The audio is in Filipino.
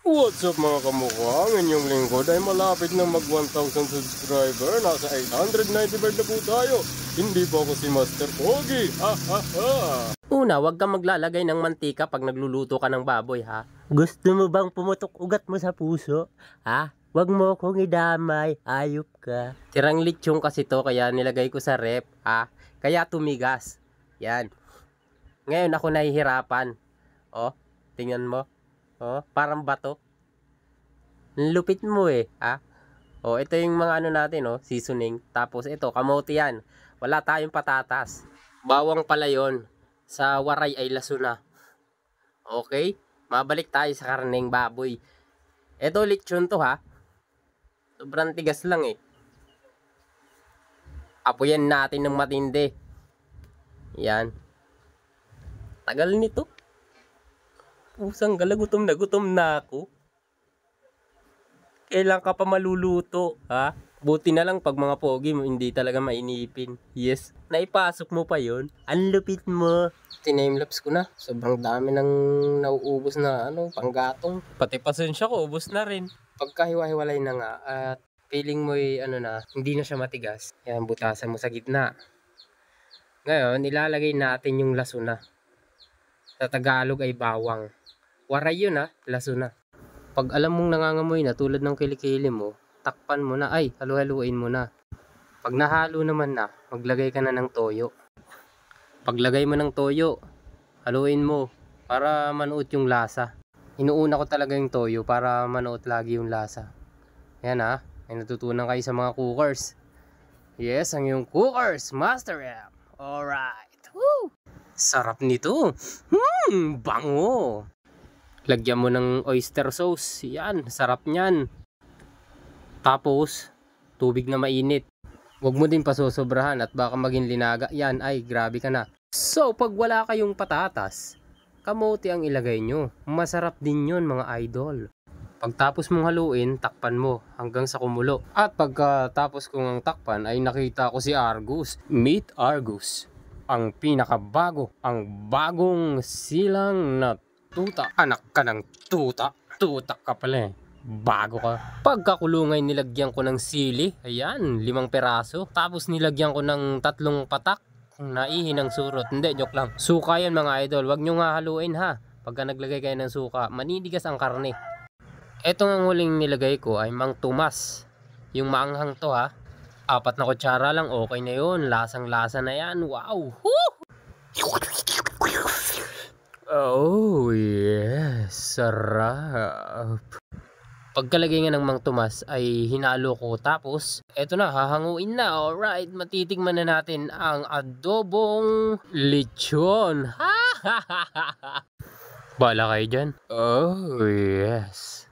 What's up mga kamukha? Ang inyong lingkod ay malapit na mag 1,000 subscriber. Nasa 895 na po tayo. Hindi po ako si Master Pogi. Ha ha ha. Una, huwag kang maglalagay ng mantika pag nagluluto ka ng baboy, ha? Gusto mo bang pumutok ugat mo sa puso? Ha? Huwag mo akong idamay, ayop ka. Tirang lechong kasi to, kaya nilagay ko sa rep, ha? Kaya tumigas. Yan. Ngayon ako nahihirapan. Oh, tingnan mo. Oh, parang bato. Lupit mo eh, ha? Oh, ito yung mga ano natin, oh, seasoning. Tapos ito, kamote yan. Wala tayong patatas. Bawang pala yon. Sa waray ay laso na. Okay? Mabalik tayo sa karneng baboy. Ito lechon to, ha? Sobrang tigas lang eh. Apoyan natin ng matindi. Yan. Tagal nito. Pusang gala, gutom na ako. Kailan ka pa maluluto, ha? Buti na lang pag mga pogi mo, hindi talaga mainipin. Yes, naipasok mo pa yon. Ang lupit mo. Tinamelapse ko na. Sobrang dami nang nauubos na panggatong. Pati pasensya ko, ubos na rin. Pagkahiwa-hiwalay na nga at feeling mo hindi na siya matigas. Yan, butasan mo sa gitna. Ngayon, ilalagay natin yung laso na. Sa Tagalog ay bawang. Waray yun, ha? Laso na. Pag alam mong nangangamoy na tulad ng kilikili mo, takpan mo na, halu-haluin mo na. Pag nahalo naman na, maglagay ka na ng toyo. Paglagay mo ng toyo, haluin mo para manuot yung lasa. Inuuna ko talaga yung toyo para manuot lagi yung lasa. Yan, ha, may natutunan kayo sa mga cookers. Yes, ang yung cookers, Master M. Alright. Woo! Sarap nito. Bango. Lagyan mo ng oyster sauce. Yan, sarap niyan. Tapos, tubig na mainit. Huwag mo din pasosobrahan at baka maging linaga. Yan, grabe ka na. So, pag wala kayong patatas, kamote ang ilagay nyo. Masarap din yun, mga idol. Pagtapos mong haluin, takpan mo hanggang sa kumulo. At pagkatapos kong takpan, ay nakita ko si Argus. Meet Argus. Ang pinakabago, ang bagong silang na tuta. Anak ka ng tuta. Tuta ka pala eh. Bago ka. Pagkakulungay nilagyan ko ng sili. Ayan, 5 peraso. Tapos nilagyan ko ng 3 patak. Naihi ng surot. Hindi, joke lang. Suka yan mga idol. Huwag nyo nga haluin ha. Pagka naglagay kayo ng suka, maninigas ang karne. Etong ang huling nilagay ko ay Mang Tomas. Yung maanghang to ha. 4 na kutsara lang. Okay na yun. Lasang lasa na yan. Wow. Woo! Oh, yes. Sarap. Pagkalagay nga ng Mang Tomas ay hinalo ko. Tapos, eto na, hahanguin na. Alright, matitigman na natin ang adobong lechon. Bala kayo dyan. Oh, yes.